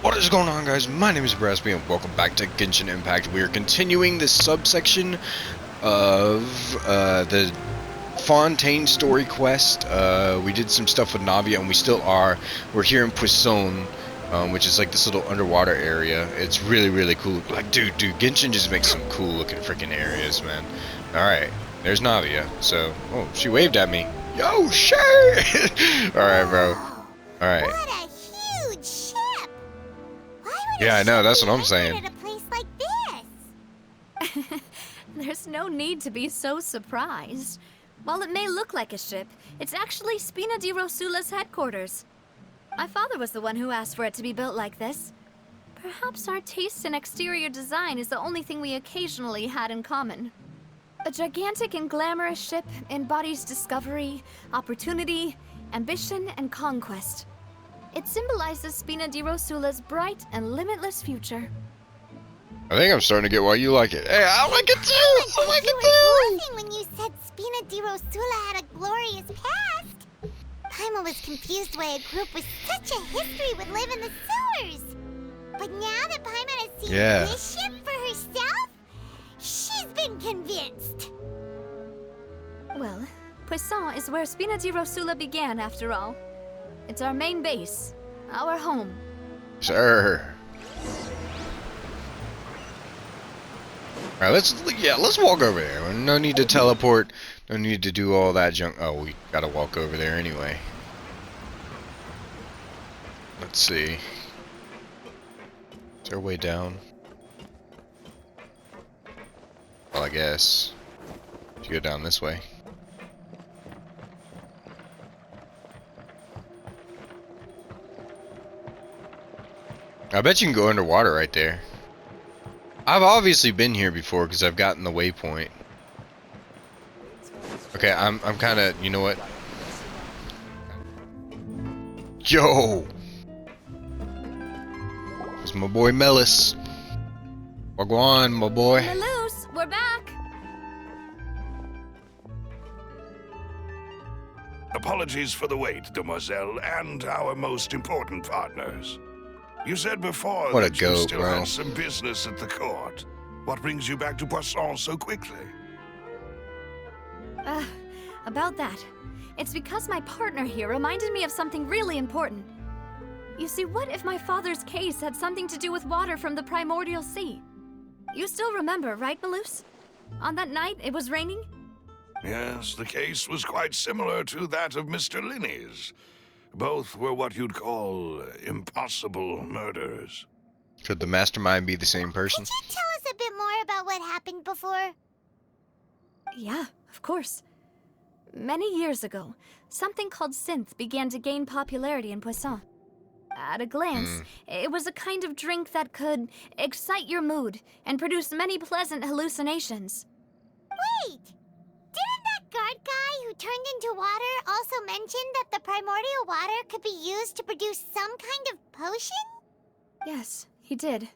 What is going on, guys? My name is Brasby and welcome back to Genshin Impact. We are continuing this subsection of the Fontaine story quest. We did some stuff with Navia and we still are. We're here in Poisson, which is like this little underwater area. It's really cool. Like, dude, Genshin just makes some cool looking freaking areas, man. Alright, there's Navia. So, oh, she waved at me. Yo, shit! Alright, bro. Alright. What a huge ship! Yeah, I know, that's what I'm saying. At a place like this? There's no need to be so surprised. While it may look like a ship, it's actually Spina di Rosula's headquarters. My father was the one who asked for it to be built like this. Perhaps our taste in exterior design is the only thing we occasionally had in common. A gigantic and glamorous ship embodies discovery, opportunity, ambition, and conquest. It symbolizes Spina di Rosula's bright and limitless future. I think I'm starting to get why you like it. Hey, I like it too! I like it too! When you said Spina di Rosula had a glorious past. Paimon was confused why a group with such a history would live in the sewers. But now that Paimon has seen this ship for herself, she's been convinced. Well, Poisson is where Spina di Rosula began, after all. It's our main base, our home. Sure. Alright, let's walk over there. No need to teleport. No need to do all that junk. Oh, we gotta walk over there anyway. Let's see. Is there a way down? Well, I guess. You go down this way. I bet you can go underwater right there. I've obviously been here before because I've gotten the waypoint. Okay, I'm kind of, you know what? Yo! It's my boy Melis. Wagwan, my boy. Melis, we're back! Apologies for the wait, demoiselle, and our most important partners. You said before What a that you goat, still bro. had some business at the court. What brings you back to Poisson so quickly? About that. It's because my partner here reminded me of something really important. You see, what if my father's case had something to do with water from the primordial sea? You still remember, right, Melis? On that night, it was raining? Yes, the case was quite similar to that of Mr. Linney's. Both were what you'd call impossible murders. Could the mastermind be the same person? Could you tell us a bit more about what happened before? Yeah, of course. Many years ago, something called synth began to gain popularity in Poisson. At a glance, it was a kind of drink that could excite your mood and produce many pleasant hallucinations. Wait! Didn't that guard guy who turned into water also mention that the primordial water could be used to produce some kind of potion? Yes, he did.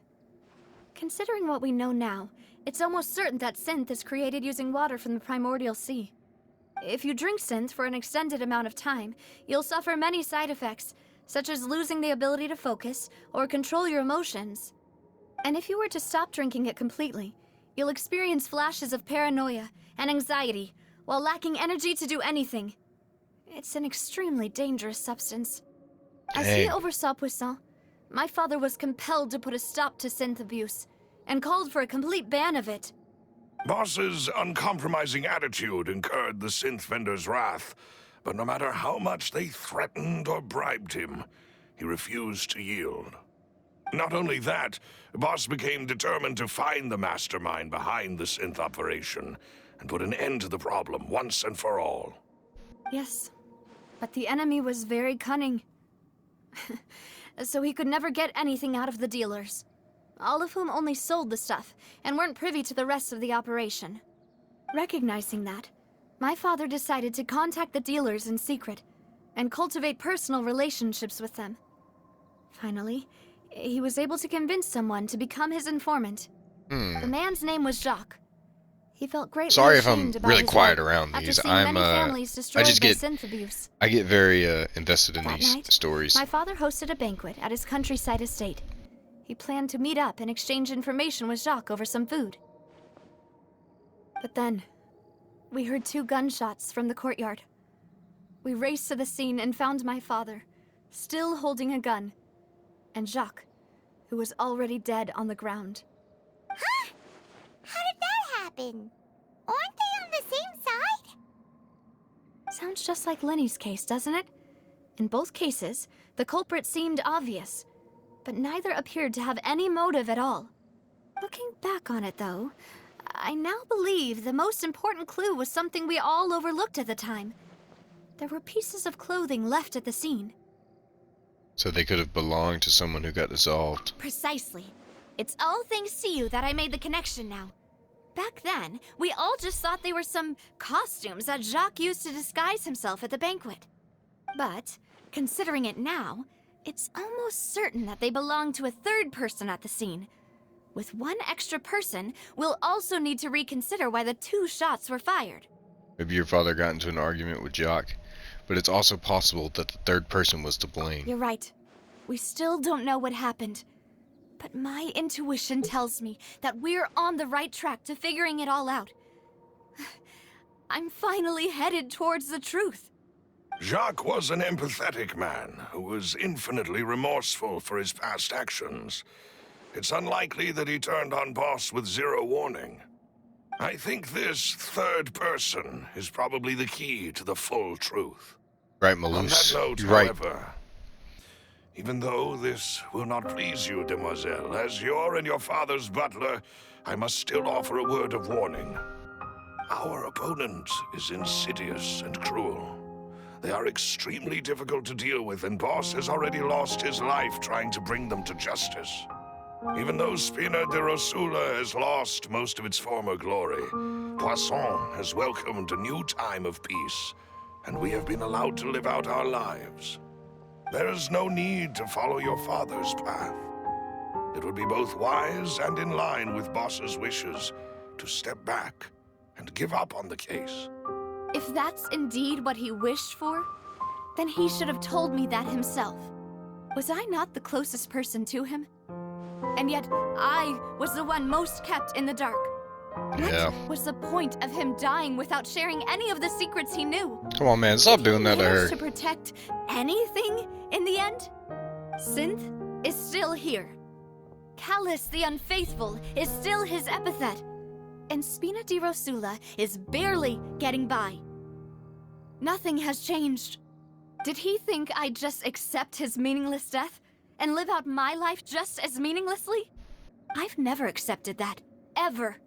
Considering what we know now, it's almost certain that synth is created using water from the primordial sea. If you drink synth for an extended amount of time, you'll suffer many side effects, such as losing the ability to focus or control your emotions. And if you were to stop drinking it completely, you'll experience flashes of paranoia and anxiety while lacking energy to do anything. It's an extremely dangerous substance. As he oversaw Poisson, my father was compelled to put a stop to synth abuse and called for a complete ban of it. Boss's uncompromising attitude incurred the synth vendor's wrath, but no matter how much they threatened or bribed him, he refused to yield. Not only that, Boss became determined to find the mastermind behind the synth operation and put an end to the problem once and for all. Yes, but the enemy was very cunning. So he could never get anything out of the dealers, all of whom only sold the stuff and weren't privy to the rest of the operation. Recognizing that, my father decided to contact the dealers in secret and cultivate personal relationships with them. Finally, he was able to convince someone to become his informant. The man's name was Jacques. He felt greatly Sorry if I'm ashamed about really his quiet work around after these. seeing many families destroyed by get synth abuse. I get very invested in That these night, stories. my father hosted a banquet at his countryside estate He planned to meet up and exchange information with Jacques over some food. But then, we heard 2 gunshots from the courtyard. We raced to the scene and found my father, still holding a gun, and Jacques, who was already dead on the ground. Huh? How did that happen? Aren't they on the same side? Sounds just like Lenny's case, doesn't it? In both cases, the culprit seemed obvious, but neither appeared to have any motive at all. Looking back on it, though, I now believe the most important clue was something we all overlooked at the time. There were pieces of clothing left at the scene. So they could have belonged to someone who got dissolved. Precisely. It's all thanks to you that I made the connection now. Back then, we all just thought they were some costumes that Jacques used to disguise himself at the banquet. But, considering it now, it's almost certain that they belong to a third person at the scene. With one extra person, we'll also need to reconsider why the 2 shots were fired. Maybe your father got into an argument with Jacques, but it's also possible that the third person was to blame. You're right. We still don't know what happened. But my intuition tells me that we're on the right track to figuring it all out. I'm finally headed towards the truth. Jacques was an empathetic man who was infinitely remorseful for his past actions. It's unlikely that he turned on Boss with 0 warning. I think this third person is probably the key to the full truth. Right, On that Maloose. note, You're right. however, even though this will not please you, demoiselle, as your and your father's butler, I must still offer a word of warning. Our opponent is insidious and cruel. They are extremely difficult to deal with, and Boss has already lost his life trying to bring them to justice. Even though Spina de Rosula has lost most of its former glory, Poisson has welcomed a new time of peace, and we have been allowed to live out our lives. There is no need to follow your father's path. It would be both wise and in line with Boss's wishes to step back and give up on the case. If that's indeed what he wished for, then he should have told me that himself. Was I not the closest person to him? And yet, I was the one most kept in the dark. Yeah. What was the point of him dying without sharing any of the secrets he knew? Come on, man. Stop doing that to her. Managed to protect anything in the end? Synth is still here. Callus the Unfaithful is still his epithet. And Spina di Rosula is barely getting by. Nothing has changed. Did he think I'd just accept his meaningless death and live out my life just as meaninglessly? I've never accepted that. Ever.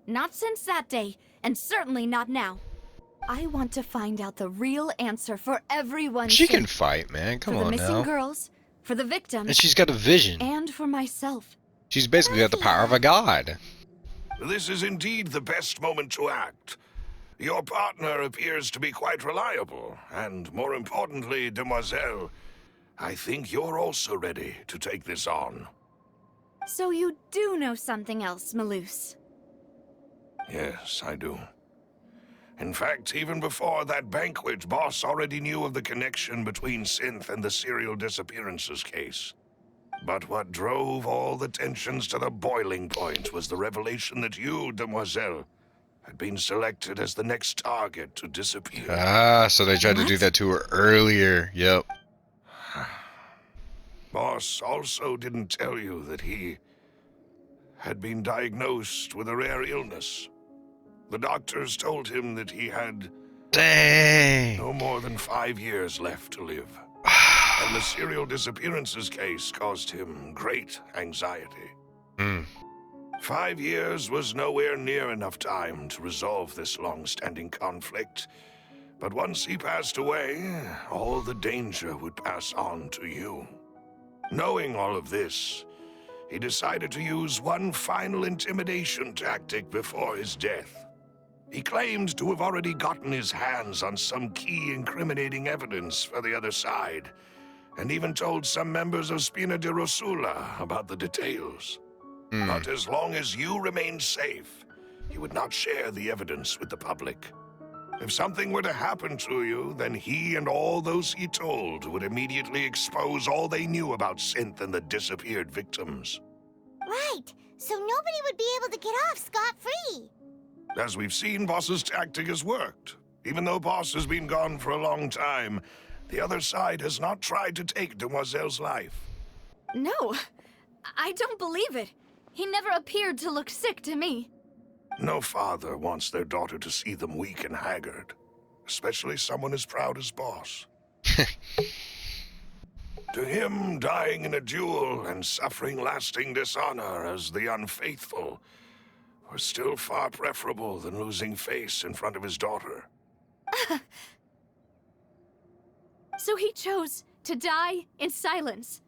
Not since that day, and certainly not now. I want to find out the real answer for everyone. She can fight, man. Come on now. For the missing now. girls, for the victims, And she's got a vision. and for myself. She's basically got the power of a god. This is indeed the best moment to act. Your partner appears to be quite reliable, and more importantly, demoiselle, I think you're also ready to take this on. So you do know something else, Maloose? Yes, I do. In fact, even before that banquet, Boss already knew of the connection between Synth and the serial disappearances case. But what drove all the tensions to the boiling point was the revelation that you, demoiselle, had been selected as the next target to disappear. Ah, so they tried to do that to her earlier. Yep. Boss also didn't tell you that he had been diagnosed with a rare illness. The doctors told him that he had Dang. no more than 5 years left to live. And the serial disappearances case caused him great anxiety. 5 years was nowhere near enough time to resolve this long-standing conflict. But once he passed away, all the danger would pass on to you. Knowing all of this, he decided to use one final intimidation tactic before his death. He claimed to have already gotten his hands on some key incriminating evidence for the other side, and even told some members of Spina de Rosula about the details. But as long as you remained safe, he would not share the evidence with the public. If something were to happen to you, then he and all those he told would immediately expose all they knew about Synth and the disappeared victims. Right, so nobody would be able to get off scot-free. As we've seen, Boss's tactic has worked. Even though Boss has been gone for a long time, the other side has not tried to take Demoiselle's life. No, I don't believe it. He never appeared to look sick to me. No father wants their daughter to see them weak and haggard, especially someone as proud as Boss. To him, dying in a duel and suffering lasting dishonor as the unfaithful was still far preferable than losing face in front of his daughter. So he chose to die in silence,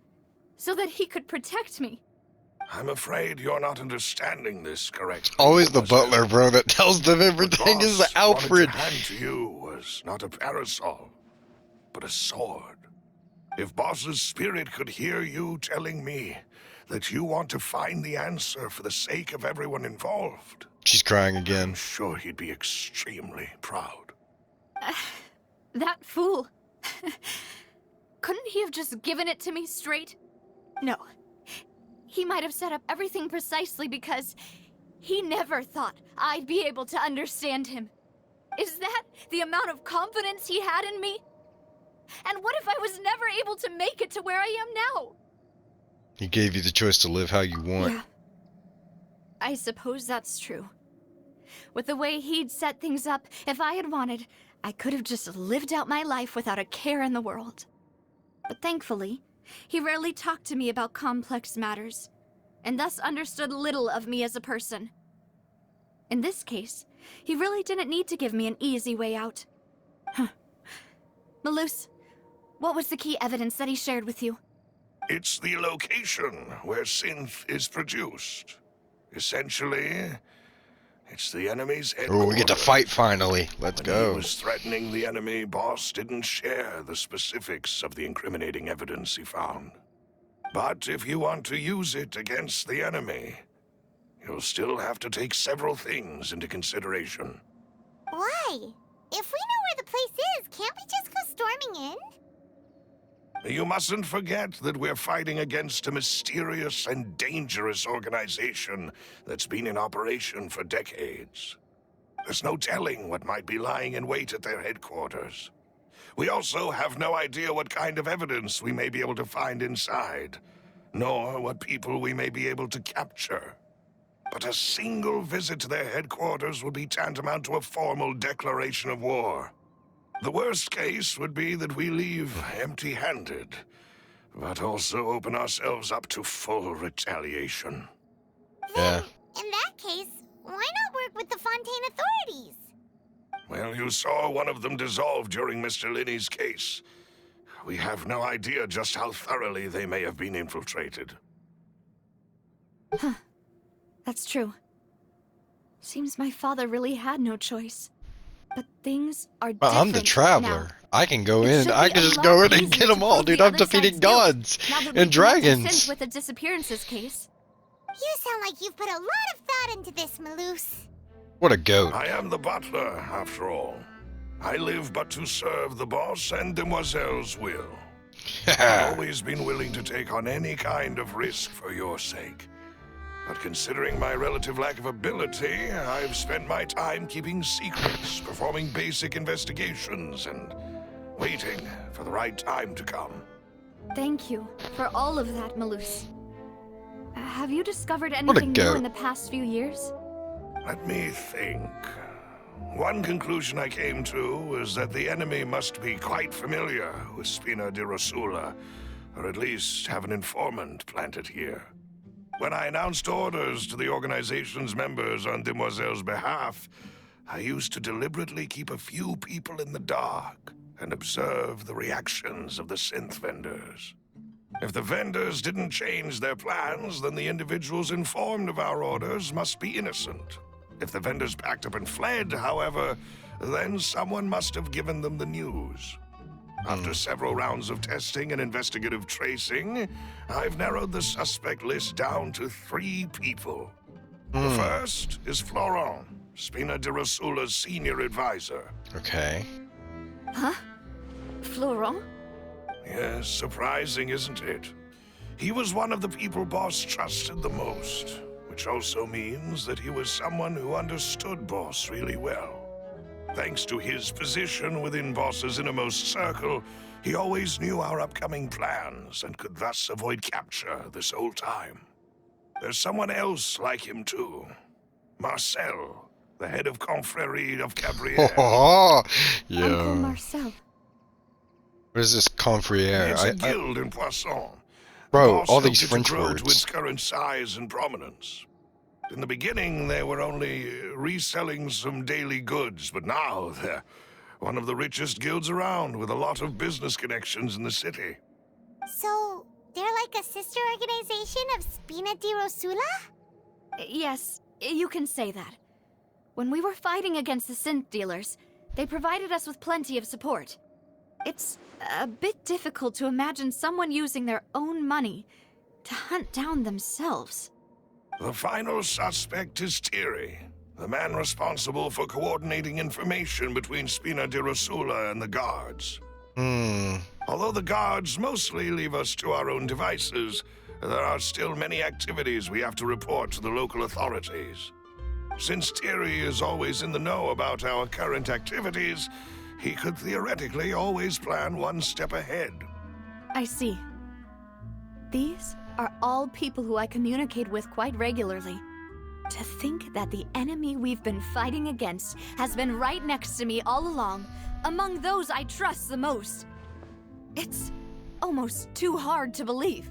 so that he could protect me. I'm afraid you're not understanding this correctly. Always the butler, bro, that tells them everything is Alfred. What to hand to you was not a parasol, but a sword. If Boss's spirit could hear you telling me that you want to find the answer for the sake of everyone involved, She's crying I'm again. sure he'd be extremely proud. That fool. Couldn't he have just given it to me straight? No. He might have set up everything precisely because he never thought I'd be able to understand him. Is that the amount of confidence he had in me? And what if I was never able to make it to where I am now? He gave you the choice to live how you want. Yeah. I suppose that's true. With the way he'd set things up, if I had wanted, I could have just lived out my life without a care in the world. But thankfully, he rarely talked to me about complex matters, and thus understood little of me as a person. In this case, he really didn't need to give me an easy way out. Malus, what was the key evidence that he shared with you? It's the location where Synth is produced. Essentially, it's the enemy's headquarters. Oh, we get to fight finally. Let's When go. he was threatening the enemy, Boss didn't share the specifics of the incriminating evidence he found. But if you want to use it against the enemy, you'll still have to take several things into consideration. Why? If we know where the place is, can't we just go storming in? You mustn't forget that we're fighting against a mysterious and dangerous organization that's been in operation for decades. There's no telling what might be lying in wait at their headquarters. We also have no idea what kind of evidence we may be able to find inside, nor what people we may be able to capture. But a single visit to their headquarters would be tantamount to a formal declaration of war. The worst case would be that we leave empty-handed, but also open ourselves up to full retaliation. Yeah. In that case, why not work with the Fontaine authorities? Well, you saw one of them dissolve during Mr. Linney's case. We have no idea just how thoroughly they may have been infiltrated. That's true. Seems my father really had no choice. But things are different I'm the traveler. now. I can go It in. should I be can a just lot go in and easier get to them all, prove dude. the I'm other defeating side's guilt, gods now that we and connected dragons. Synth with the disappearances case. You sound like you've put a lot of thought into this, Malus. What a goat. I am the butler, after all. I live but to serve the boss and Demoiselle's will. I've always been willing to take on any kind of risk for your sake. But considering my relative lack of ability, I've spent my time keeping secrets, performing basic investigations, and waiting for the right time to come. Thank you for all of that, Malus. Have you discovered anything new goat. in the past few years? Let me think. One conclusion I came to was that the enemy must be quite familiar with Spina di Rosula, or at least have an informant planted here. When I announced orders to the organization's members on Demoiselle's behalf, I used to deliberately keep a few people in the dark and observe the reactions of the synth vendors. If the vendors didn't change their plans, then the individuals informed of our orders must be innocent. If the vendors packed up and fled, however, then someone must have given them the news. After several rounds of testing and investigative tracing, I've narrowed the suspect list down to 3 people. The first is Florent. Spina di Rosula's senior advisor. Okay. Huh? Florent? Yes, surprising, isn't it? He was one of the people Boss trusted the most, which also means that he was someone who understood Boss really well. Thanks to his position within Boss's innermost circle, he always knew our upcoming plans and could thus avoid capture this whole time. There's someone else like him too. Marcel, the head of Confrérie of Cabriere. Yo. Uncle Marcel. What is this confrère? It's a guild in Poisson. Bro, Boss all helped these it French to grow words. to its current size and prominence. In the beginning, they were only reselling some daily goods, but now they're one of the richest guilds around, with a lot of business connections in the city. So, they're like a sister organization of Spina di Rosula? Yes, you can say that. When we were fighting against the synth dealers, they provided us with plenty of support. It's a bit difficult to imagine someone using their own money to hunt down themselves. The final suspect is Thierry, the man responsible for coordinating information between Spina di Rosula and the guards. Although the guards mostly leave us to our own devices, there are still many activities we have to report to the local authorities. Since Thierry is always in the know about our current activities, he could theoretically always plan one step ahead. I see. These are all people who I communicate with quite regularly. To think that the enemy we've been fighting against has been right next to me all along, among those I trust the most. It's almost too hard to believe.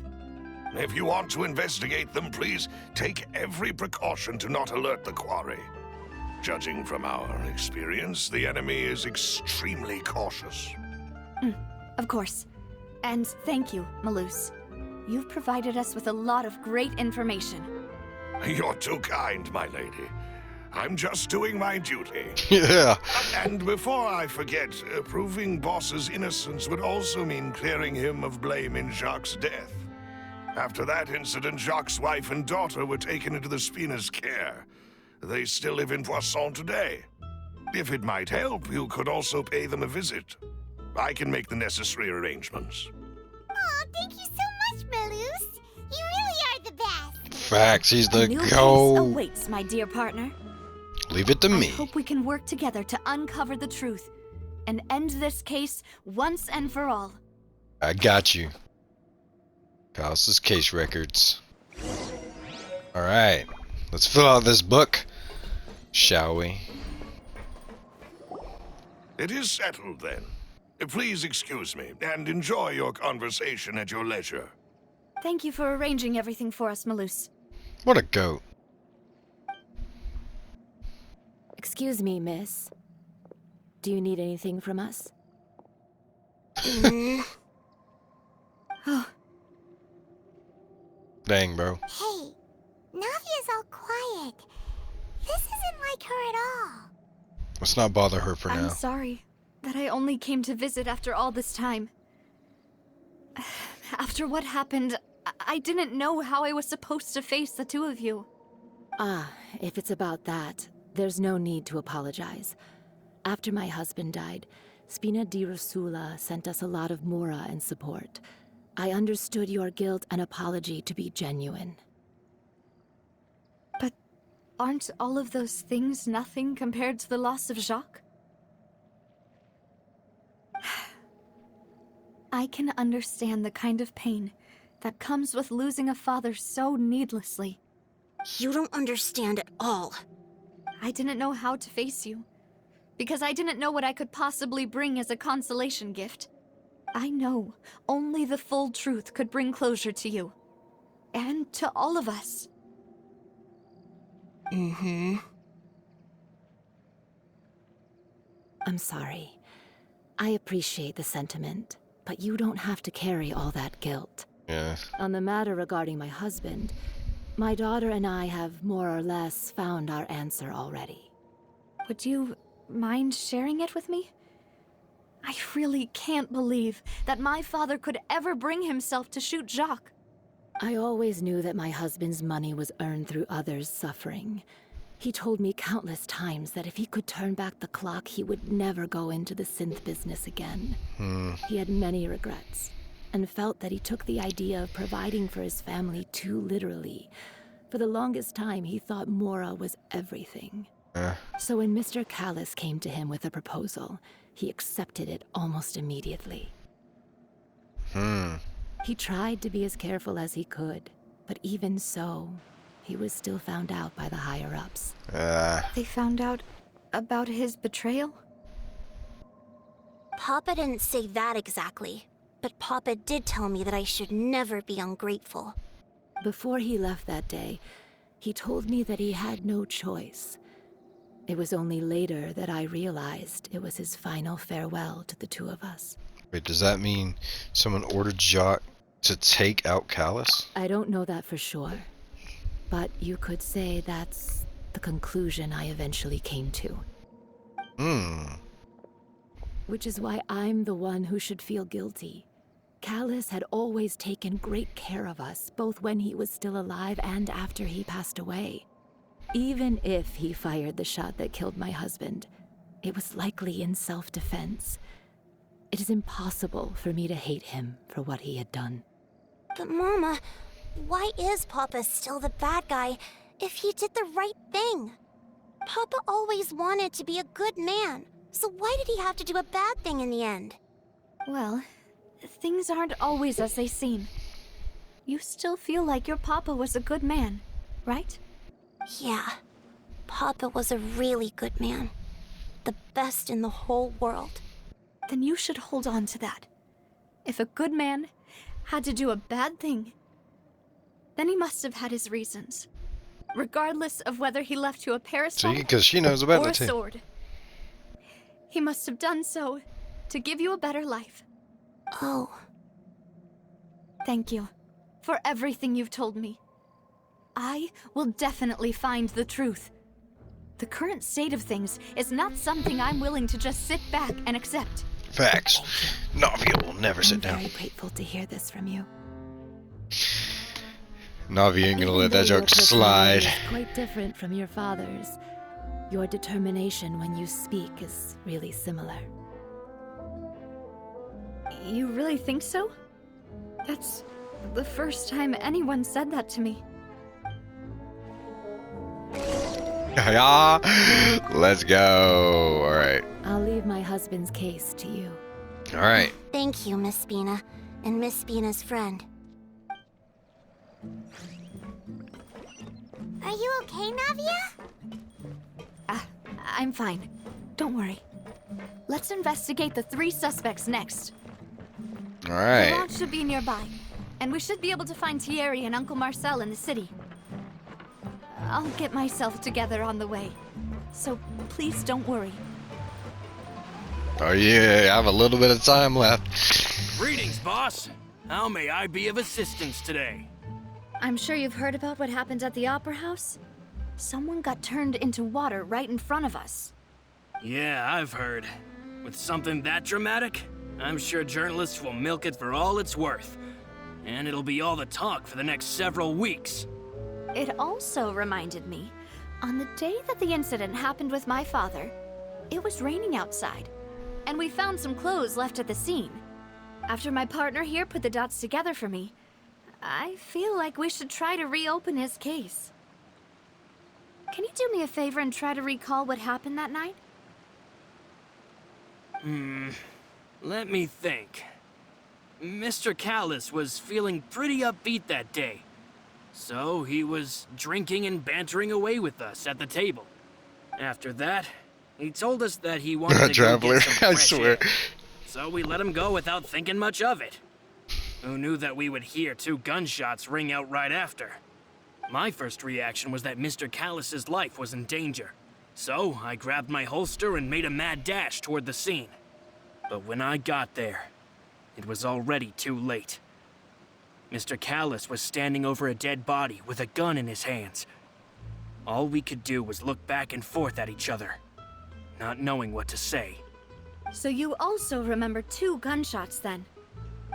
If you want to investigate them, please take every precaution to not alert the quarry. Judging from our experience, the enemy is extremely cautious. Of course. And thank you, Malus. You've provided us with a lot of great information. You're too kind, my lady. I'm just doing my duty. Yeah. And before I forget, proving Boss's innocence would also mean clearing him of blame in Jacques' death. After that incident, Jacques' wife and daughter were taken into the Spina's care. They still live in Poisson today. If it might help, you could also pay them a visit. I can make the necessary arrangements. Aw, thank you so much, Malus. You really are the best. Facts, he's the A new case GOAT. awaits, my dear partner. Leave it to I me. hope we can work together to uncover the truth and end this case once and for all. I got you. Palace's case records. Alright, let's fill out this book, shall we? It is settled, then. Please excuse me, and enjoy your conversation at your leisure. Thank you for arranging everything for us, Malus. What a goat. Excuse me, miss. Do you need anything from us? Oh, Dang, bro. Hey, Navia's all quiet. This isn't like her at all. Let's not bother her for I'm now. sorry that I only came to visit after all this time. After what happened, I didn't know how I was supposed to face the two of you. Ah, if it's about that, there's no need to apologize. After my husband died, Spina di Rosula sent us a lot of mora and support. I understood your guilt and apology to be genuine. But aren't all of those things nothing compared to the loss of Jacques? I can understand the kind of pain that comes with losing a father so needlessly. You don't understand at all. I didn't know how to face you, because I didn't know what I could possibly bring as a consolation gift. I know only the full truth could bring closure to you, and to all of us. I'm sorry. I appreciate the sentiment, but you don't have to carry all that guilt. Yeah. On the matter regarding my husband, my daughter and I have more or less found our answer already. Would you mind sharing it with me? I really can't believe that my father could ever bring himself to shoot Jacques. I always knew that my husband's money was earned through others' suffering. He told me countless times that if he could turn back the clock, he would never go into the synth business again. He had many regrets, and felt that he took the idea of providing for his family too literally. For the longest time, he thought Mora was everything. So when Mr. Callis came to him with a proposal, he accepted it almost immediately. He tried to be as careful as he could, but even so, he was still found out by the higher-ups. They found out about his betrayal? Papa didn't say that exactly, but Papa did tell me that I should never be ungrateful. Before he left that day, he told me that he had no choice. It was only later that I realized it was his final farewell to the two of us. Wait, does that mean someone ordered Jacques to take out Callus? I don't know that for sure, but you could say that's the conclusion I eventually came to. Which is why I'm the one who should feel guilty. Callus had always taken great care of us, both when he was still alive and after he passed away. Even if he fired the shot that killed my husband, it was likely in self-defense. It is impossible for me to hate him for what he had done. But Mama, why is Papa still the bad guy if he did the right thing? Papa always wanted to be a good man, so why did he have to do a bad thing in the end? Well, things aren't always as they seem. You still feel like your papa was a good man, right? Yeah, Papa was a really good man. The best in the whole world. Then you should hold on to that. If a good man had to do a bad thing, then he must have had his reasons. Regardless of whether he left you a parasol Because she knows about or a it too. sword. He must have done so to give you a better life. Oh. Thank you for everything you've told me. I will definitely find the truth. The current state of things is not something I'm willing to just sit back and accept. Facts. Navia will never sit I'm down. very grateful to hear this from you. Navia ain't gonna let Even that though your joke slide. personality is quite different from your father's. Your determination when you speak is really similar. You really think so? That's the first time anyone said that to me. Yeah, let's go. All right. I'll leave my husband's case to you. All right. Thank you, Miss Spina, and Miss Spina's friend. Are you okay, Navia? I'm fine. Don't worry. Let's investigate the 3 suspects next. All The right. launch should be nearby, and we should be able to find Thierry and Uncle Marcel in the city. I'll get myself together on the way, so please don't worry. Oh yeah, I have a little bit of time left. Greetings, boss. How may I be of assistance today? I'm sure you've heard about what happened at the Opera House. Someone got turned into water right in front of us. Yeah, I've heard. With something that dramatic, I'm sure journalists will milk it for all it's worth. And it'll be all the talk for the next several weeks. It also reminded me, on the day that the incident happened with my father, it was raining outside, and we found some clothes left at the scene. After my partner here put the dots together for me, I feel like we should try to reopen his case. Can you do me a favor and try to recall what happened that night? Let me think. Mr. Callis was feeling pretty upbeat that day. So he was drinking and bantering away with us at the table. After that, he told us that he wanted to go Traveler, get some I fresh swear. air. So we let him go without thinking much of it. Who knew that we would hear 2 gunshots ring out right after? My first reaction was that Mr. Callis's life was in danger. So I grabbed my holster and made a mad dash toward the scene. But when I got there, it was already too late. Mr. Callis was standing over a dead body with a gun in his hands. All we could do was look back and forth at each other, not knowing what to say. So you also remember 2 gunshots then?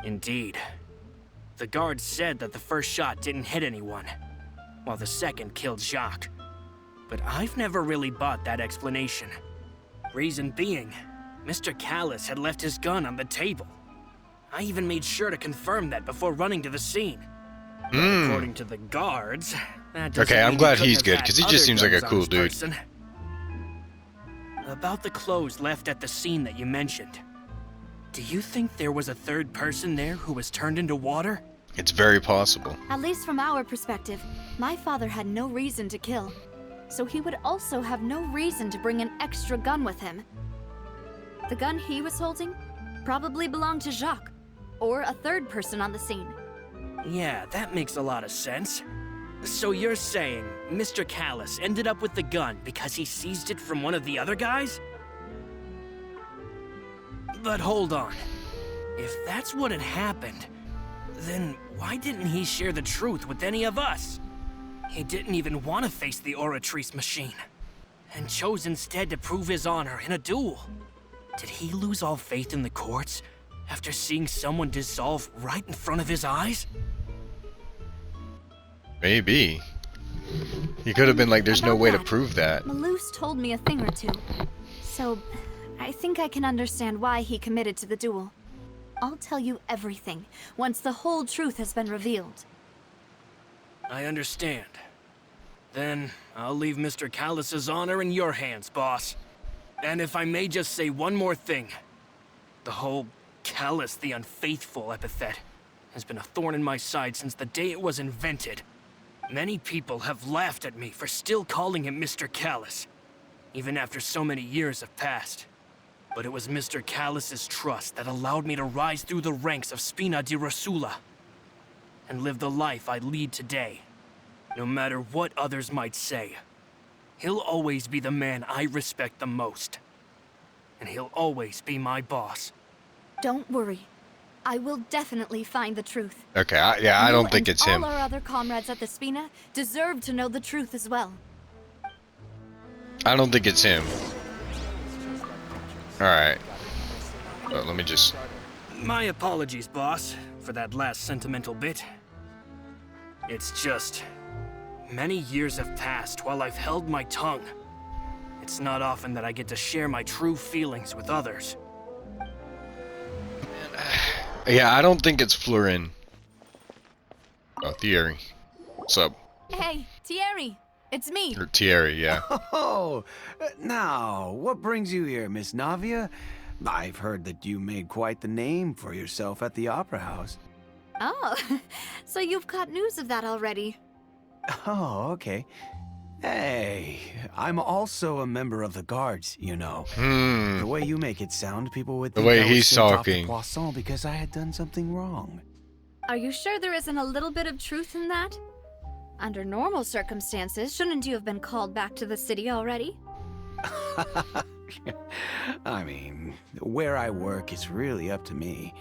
Indeed. The guard said that the first shot didn't hit anyone, while the second killed Jacques. but I've never really bought that explanation. Reason being, Mr. Callus had left his gun on the table. I even made sure to confirm that before running to the scene. But according to the guards, that doesn't Okay, I'm mean glad he he's couldn't good, have 'cause he had just other seems like a guns on cool his dude. person. About the clothes left at the scene that you mentioned. Do you think there was a third person there who was turned into water? It's very possible. At least from our perspective, my father had no reason to kill. So he would also have no reason to bring an extra gun with him. The gun he was holding probably belonged to Jacques, or a third person on the scene. Yeah, that makes a lot of sense. So you're saying Mr. Callus ended up with the gun because he seized it from one of the other guys? But hold on. If that's what had happened, then why didn't he share the truth with any of us? He didn't even want to face the Oratrice machine, and chose instead to prove his honor in a duel. Did he lose all faith in the courts after seeing someone dissolve right in front of his eyes? Maybe. He could have been like, there's no About way to that, prove that. Malus told me a thing or two. So, I think I can understand why he committed to the duel. I'll tell you everything once the whole truth has been revealed. I understand. Then, I'll leave Mr. Callus's honor in your hands, boss. And if I may just say one more thing. The whole Callus the Unfaithful epithet has been a thorn in my side since the day it was invented. Many people have laughed at me for still calling him Mr. Callus, even after so many years have passed. But it was Mr. Callus's trust that allowed me to rise through the ranks of Spina di Rosula and live the life I lead today. No matter what others might say, he'll always be the man I respect the most. And he'll always be my boss. Don't worry. I will definitely find the truth. Okay, I don't think it's him. All our other comrades at the Spina deserve to know the truth as well. I don't think it's him. Alright. Let me just... My apologies, boss, for that last sentimental bit. It's just... many years have passed while I've held my tongue. It's not often that I get to share my true feelings with others. Yeah, I don't think it's Florin. Oh, Thierry. What's up? Hey, Thierry, it's me. Or Thierry, yeah. Oh, now, what brings you here, Miss Navia? I've heard that you made quite the name for yourself at the Opera House. Oh, so you've got news of that already. Oh, okay. Hey, I'm also a member of the guards, you know. The way you make it sound, people would think way I was he's sent off to talking. Poisson because I had done something wrong. Are you sure there isn't a little bit of truth in that? Under normal circumstances, shouldn't you have been called back to the city already? I mean, where I work is really up to me.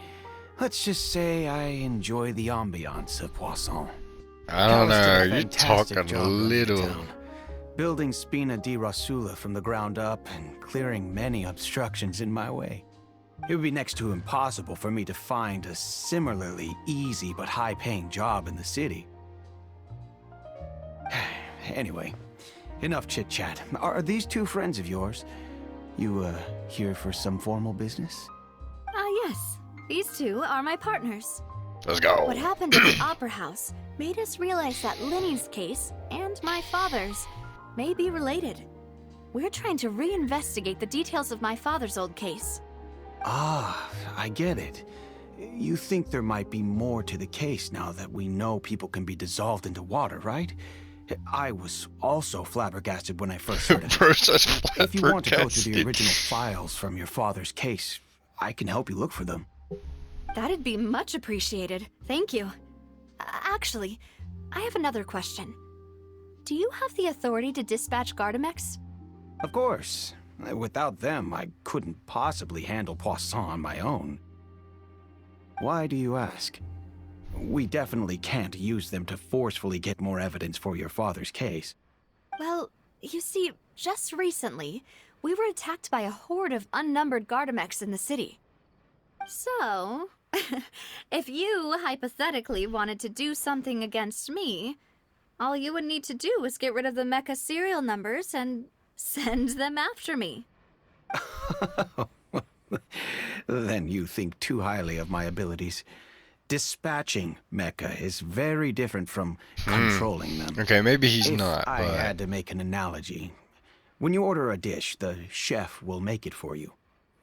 Let's just say I enjoy the ambiance of Poisson. I don't Callus did know, a you're fantastic talking a job running the little... town, building Spina di Rosula from the ground up and clearing many obstructions in my way. It would be next to impossible for me to find a similarly easy but high-paying job in the city. Anyway, enough chit-chat. Are these two friends of yours? You, here for some formal business? Yes. These two are my partners. Let's go. What happened at the Opera House made us realize that Linny's case and my father's may be related. We're trying to reinvestigate the details of my father's old case. Ah, I get it. You think there might be more to the case now that we know people can be dissolved into water, right? I was also flabbergasted when I first heard of it. If you want to go to the original files from your father's case, I can help you look for them. That'd be much appreciated. Thank you. Actually, I have another question. Do you have the authority to dispatch Gardamex? Of course. Without them, I couldn't possibly handle Poisson on my own. Why do you ask? We definitely can't use them to forcefully get more evidence for your father's case. Well, you see, just recently, we were attacked by a horde of unnumbered Gardamex in the city. So, if you hypothetically wanted to do something against me, All you would need to do is get rid of the mecha serial numbers and send them after me. Then you think too highly of my abilities. Dispatching mecha is very different from controlling them. Okay, maybe he's If not, I but... had to make an analogy. When you order a dish, the chef will make it for you.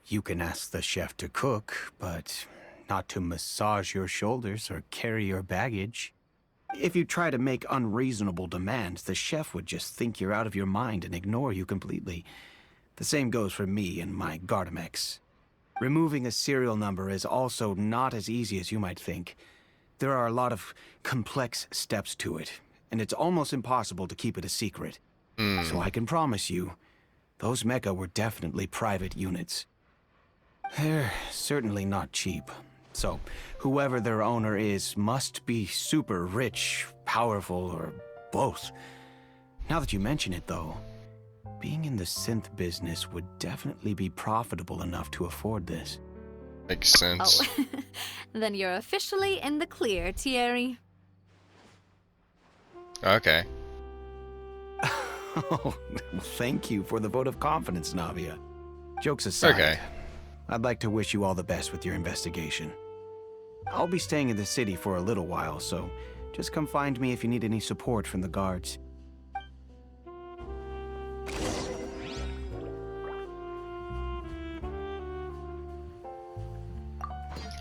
You can ask the chef to cook, but not to massage your shoulders or carry your baggage. If you try to make unreasonable demands, the chef would just think you're out of your mind and ignore you completely. The same goes for me and my Gardamex. Removing a serial number is also not as easy as you might think. There are a lot of complex steps to it, and it's almost impossible to keep it a secret. So I can promise you, those mecha were definitely private units. They're certainly not cheap. So, whoever their owner is must be super rich, powerful, or both. Now that you mention it, though, being in the synth business would definitely be profitable enough to afford this. Makes sense. Oh, then you're officially in the clear, Thierry. Okay. Oh, thank you for the vote of confidence, Navia. Jokes aside, Okay. I'd like to wish you all the best with your investigation. I'll be staying in the city for a little while, so just come find me if you need any support from the guards.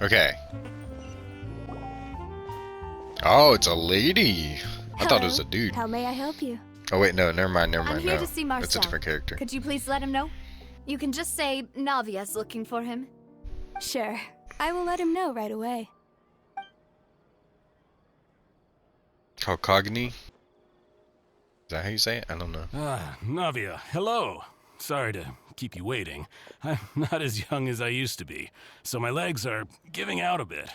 Okay. Oh, it's a lady. I thought it was a dude. How may I help you? Oh wait, no, never mind, I'm here no. to see Marcel. That's a different character. Could you please let him know? You can just say Navia's looking for him. Sure. I will let him know right away. Kalkagni? Is that how you say it? I don't know. Ah, Navia, hello. Sorry to keep you waiting. I'm not as young as I used to be, so my legs are giving out a bit.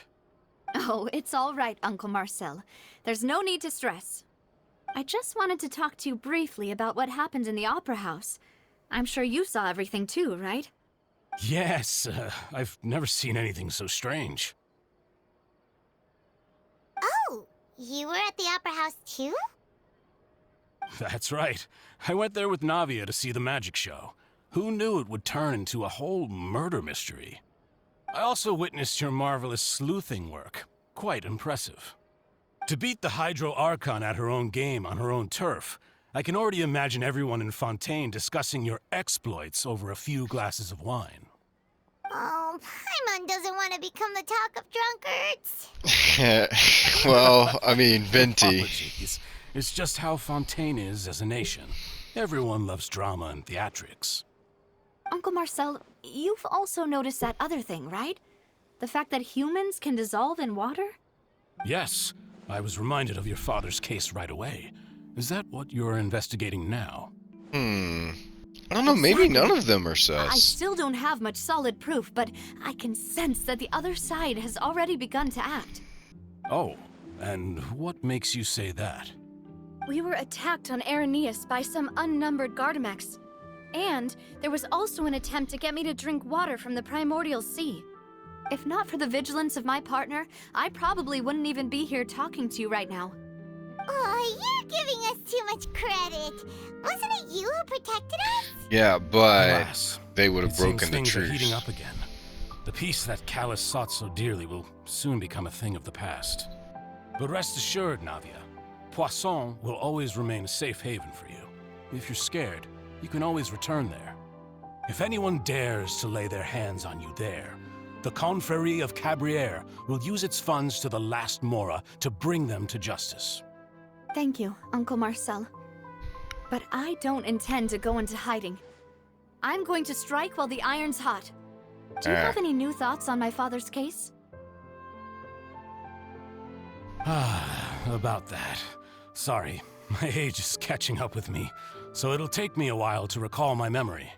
Oh, it's all right, Uncle Marcel. There's no need to stress. I just wanted to talk to you briefly about what happened in the Opera House. I'm sure you saw everything too, right? Yes, I've never seen anything so strange. Oh, you were at the Opera House too? That's right. I went there with Navia to see the magic show. Who knew it would turn into a whole murder mystery? I also witnessed your marvelous sleuthing work. Quite impressive. To beat the Hydro Archon at her own game on her own turf, I can already imagine everyone in Fontaine discussing your exploits over a few glasses of wine. Oh, Paimon doesn't want to become the talk of drunkards. Well, I mean, Venti. Apologies. It's just how Fontaine is as a nation. Everyone loves drama and theatrics. Uncle Marcel, you've also noticed that other thing, right? The fact that humans can dissolve in water? Yes, I was reminded of your father's case right away. Is that what you're investigating now? I don't know, maybe none of them are I sus. still don't have much solid proof, but I can sense that the other side has already begun to act. Oh, and what makes you say that? We were attacked on Araneus by some unnumbered Gardamex. And there was also an attempt to get me to drink water from the primordial sea. If not for the vigilance of my partner, I probably wouldn't even be here talking to you right now. Oh, you're giving us too much credit. Wasn't it you who protected us? Yeah, but Alas, they would have it seems broken the things are truce. heating up again. The peace that Callus sought so dearly will soon become a thing of the past. But rest assured, Navia, Poisson will always remain a safe haven for you. If you're scared, you can always return there. If anyone dares to lay their hands on you there, the Confrérie of Cabrières will use its funds to the last Mora to bring them to justice. Thank you, Uncle Marcel. But I don't intend to go into hiding. I'm going to strike while the iron's hot. Do you have any new thoughts on my father's case? About that. Sorry, my age is catching up with me, so it'll take me a while to recall my memory.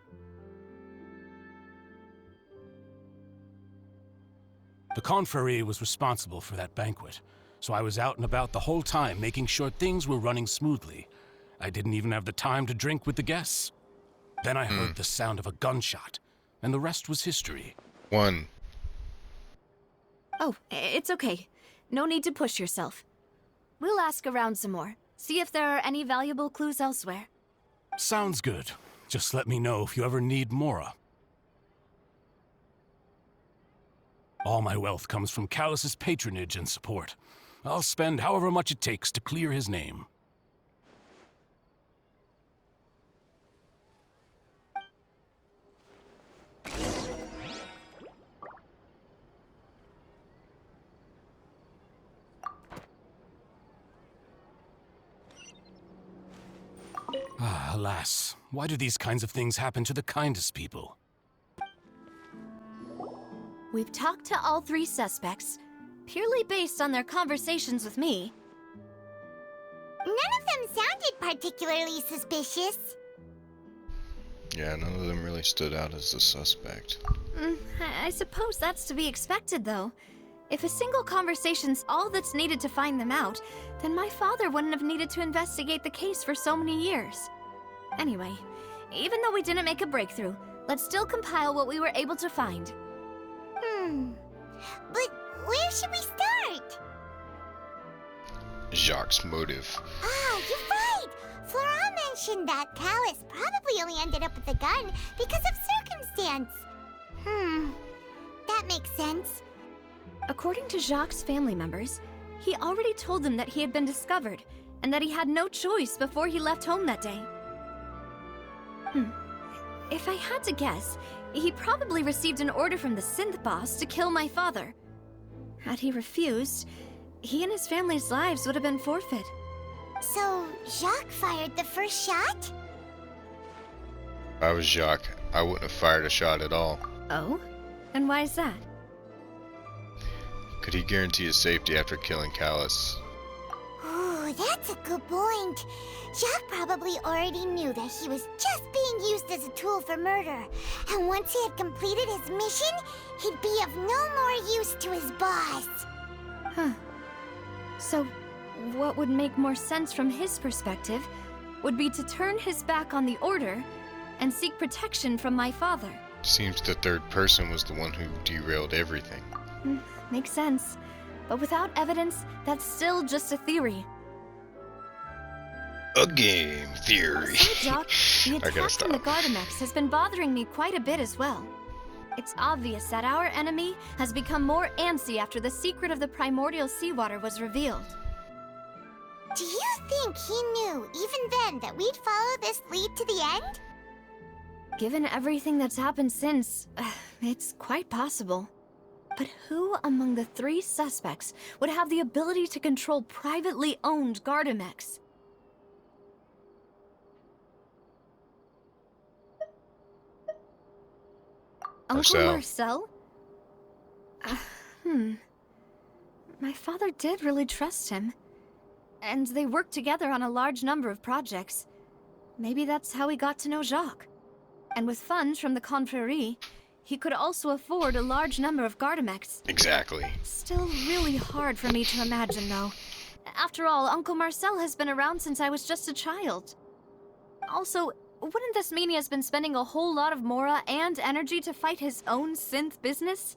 The Confrérie was responsible for that banquet, so I was out and about the whole time making sure things were running smoothly. I didn't even have the time to drink with the guests. Then I heard the sound of a gunshot, and the rest was history. One. Oh, it's okay. No need to push yourself. We'll ask around some more. See if there are any valuable clues elsewhere. Sounds good. Just let me know if you ever need Mora. All my wealth comes from Callus's patronage and support. I'll spend however much it takes to clear his name. Ah, alas, why do these kinds of things happen to the kindest people? We've talked to all 3 suspects, purely based on their conversations with me. None of them sounded particularly suspicious. Yeah, none of them really stood out as the suspect. I suppose that's to be expected, though. If a single conversation's all that's needed to find them out, then my father wouldn't have needed to investigate the case for so many years. Anyway, even though we didn't make a breakthrough, let's still compile what we were able to find. But where should we start? Jacques' motive. Ah, you're right! Flora mentioned that Callus probably only ended up with the gun because of circumstance. That makes sense. According to Jacques' family members, he already told them that he had been discovered, and that he had no choice before he left home that day. If I had to guess, he probably received an order from the synth boss to kill my father. Had he refused, he and his family's lives would have been forfeit. So, Jacques fired the first shot? If I was Jacques, I wouldn't have fired a shot at all. Oh? And why is that? Could he guarantee his safety after killing Callus? Ooh, that's a good point. Jacques probably already knew that he was just being used as a tool for murder. And once he had completed his mission, he'd be of no more use to his boss. So, what would make more sense from his perspective would be to turn his back on the Order and seek protection from my father. Seems the third person was the one who derailed everything. Makes sense. But without evidence, that's still just a theory. A game theory. So, Doc, the I gotta attack from the stop. Gardamex has been bothering me quite a bit as well. It's obvious that our enemy has become more antsy after the secret of the primordial seawater was revealed. Do you think he knew, even then, that we'd follow this lead to the end? Given everything that's happened since, it's quite possible. But who among the 3 suspects would have the ability to control privately owned Gardamex? Uncle Marcel? My father did really trust him. And they worked together on a large number of projects. Maybe that's how he got to know Jacques. And with funds from the Confrérie, he could also afford a large number of Gardamex. Exactly. Still really hard for me to imagine, though. After all, Uncle Marcel has been around since I was just a child. Also, wouldn't this mean he has been spending a whole lot of Mora and energy to fight his own synth business?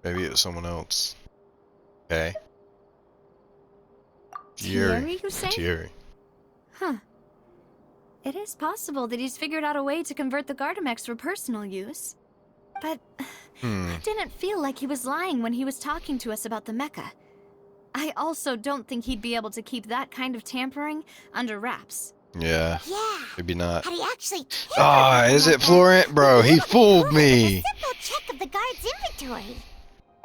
Maybe it was someone else. Okay. Thierry, you say? Thierry. Huh. It is possible that he's figured out a way to convert the Gardamex for personal use. But I didn't feel like he was lying when he was talking to us about the mecha. I also don't think he'd be able to keep that kind of tampering under wraps. Yeah. Yeah. Maybe not. Had he actually tampered Ah, with the is it mecha, Florent? Bro, we he would have fooled concluded me. with a simple check of the guard's inventory.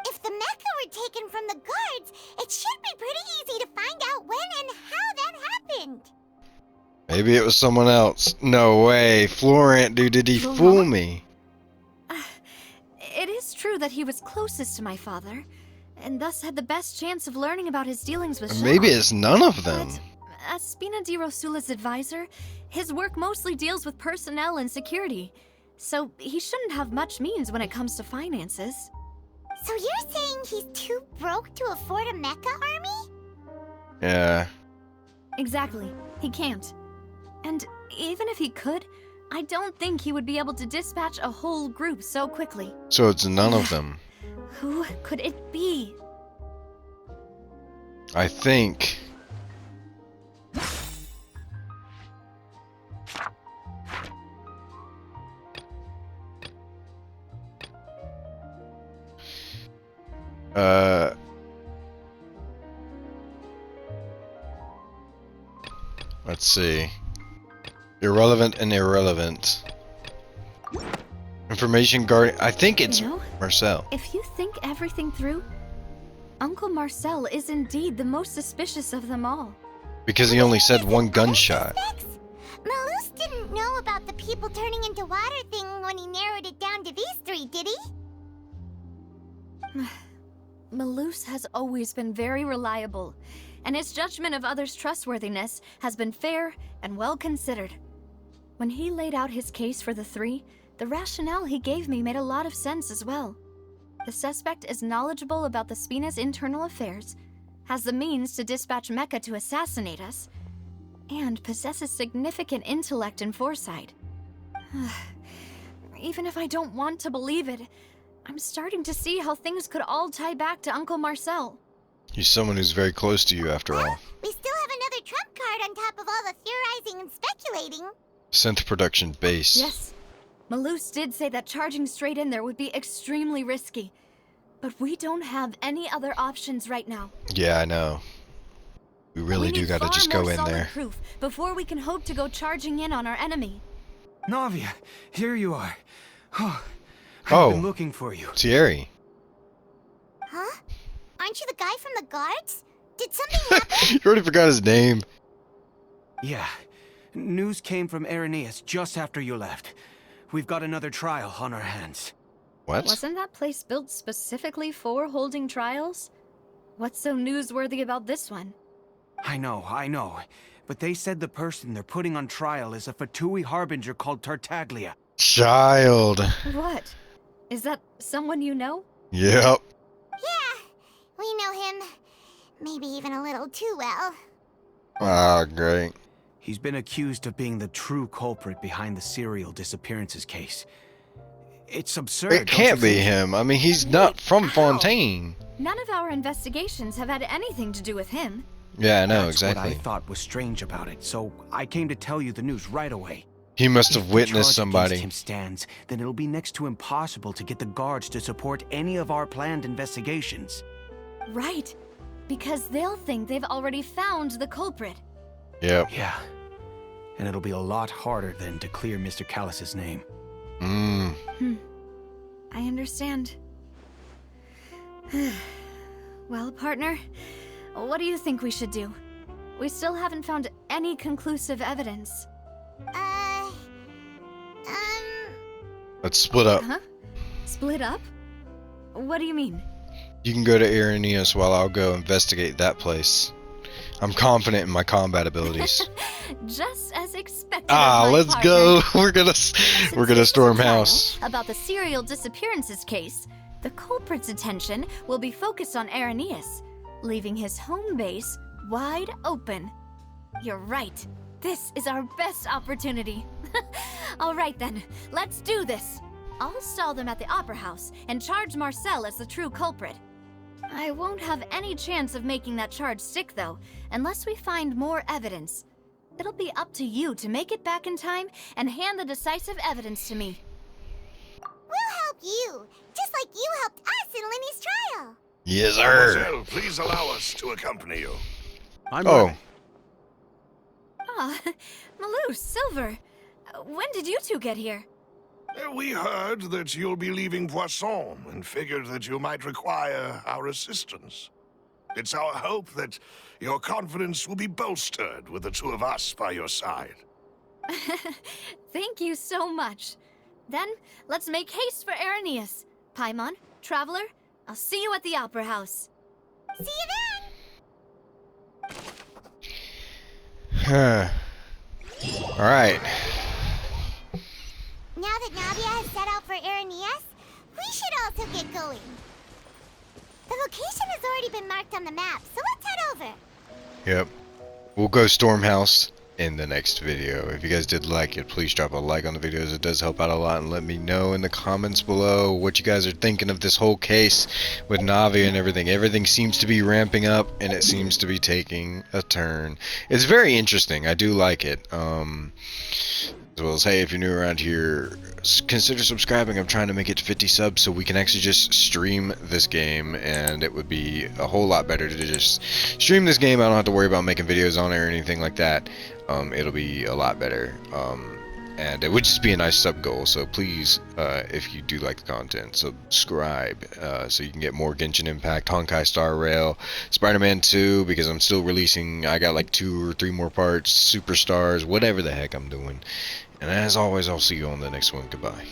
If the mecha were taken from the guards, it should be pretty easy to find out when and how that happened. Maybe it was someone else. No way. Florent, dude, did he Florent? fool me? It is true that he was closest to my father, and thus had the best chance of learning about his dealings with Maybe Jacques. it's none of them. But as Spina di Rosula's advisor, his work mostly deals with personnel and security, so he shouldn't have much means when it comes to finances. So you're saying he's too broke to afford a mecha army? Yeah. Exactly. He can't. And even if he could, I don't think he would be able to dispatch a whole group so quickly. So it's none of them. Who could it be? I think Let's see. Irrelevant and irrelevant. Information guard. I think it's Marcel. If you think everything through, Uncle Marcel is indeed the most suspicious of them all. Because he only said one gunshot. Malus didn't know about the people turning into water thing when he narrowed it down to these three, did he? Malus has always been very reliable, and his judgment of others' trustworthiness has been fair and well considered. When he laid out his case for the three, the rationale he gave me made a lot of sense as well. The suspect is knowledgeable about the Spina's internal affairs, has the means to dispatch Mecha to assassinate us, and possesses significant intellect and foresight. Even if I don't want to believe it, I'm starting to see how things could all tie back to Uncle Marcel. He's someone who's very close to you, after all. We still have another trump card on top of all the theorizing and speculating. Synth production base. Yes. Malus did say that charging straight in there would be extremely risky. But we don't have any other options right now. Yeah, I know. We really do gotta just go in there. Proof before we can hope to go charging in on our enemy. Navia, here you are. Oh, I've been looking for you. Thierry. Huh? Aren't you the guy from the guards? Did something happen? You already forgot his name. Yeah. News came from Irenaeus just after you left. We've got another trial on our hands. What? Wasn't that place built specifically for holding trials? What's so newsworthy about this one? I know. But they said the person they're putting on trial is a Fatui harbinger called Tartaglia. Child. What? Is that someone you know? Yep. Yeah, we know him. Maybe even a little too well. Ah, great. He's been accused of being the true culprit behind the serial disappearances case. It's absurd. It can't be him. I mean, he's not from Fontaine. None of our investigations have had anything to do with him. Yeah, I know, That's exactly. what I thought was strange about it, so I came to tell you the news right away. He must have If the witnessed charge somebody. against him stands, then it'll be next to impossible to get the guards to support any of our planned investigations. Right. Because they'll think they've already found the culprit. Yep. Yeah. And it'll be a lot harder then to clear Mr. Callus's name. I understand. Well, partner, what do you think we should do? We still haven't found any conclusive evidence. Let's split up. Huh? Split up? What do you mean? You can go to Irenaeus while I'll go investigate that place. I'm confident in my combat abilities. Just as expected. Let's go. We're gonna storm house. About the serial disappearances case, the culprit's attention will be focused on Irenaeus, leaving his home base wide open. You're right. This is our best opportunity. All right then, let's do this. I'll stall them at the Opera House and charge Marcel as the true culprit. I won't have any chance of making that charge stick, though, unless we find more evidence. It'll be up to you to make it back in time and hand the decisive evidence to me. We'll help you, just like you helped us in Lenny's trial. Yes, sir. Mademoiselle, please allow us to accompany you. I'm ready. Ah, Malus, Silver. When did you two get here? We heard that you'll be leaving Poisson and figured that you might require our assistance. It's our hope that your confidence will be bolstered with the two of us by your side. Thank you so much. Then, let's make haste for Irenaeus. Paimon, Traveler, I'll see you at the Opera House. See you Alright. then! Now that Navia has set out for Irenaeus, we should also get going. The location has already been marked on the map, so let's head over. Yep. We'll go storm house in the next video. If you guys did like it, please drop a like on the videos. It does help out a lot, and let me know in the comments below what you guys are thinking of this whole case with Navia and everything. Everything seems to be ramping up, and it seems to be taking a turn. It's very interesting. I do like it. As well as, hey, if you're new around here, consider subscribing. I'm trying to make it to 50 subs so we can actually just stream this game, and it would be a whole lot better to just stream this game. I don't have to worry about making videos on it or anything like that. It'll be a lot better. And it would just be a nice sub goal, so please, if you do like the content, subscribe, so you can get more Genshin Impact, Honkai Star Rail, Spider-Man 2, because I'm still releasing, I got like 2 or 3 more parts, Superstars, whatever the heck I'm doing. And as always, I'll see you on the next one. Goodbye.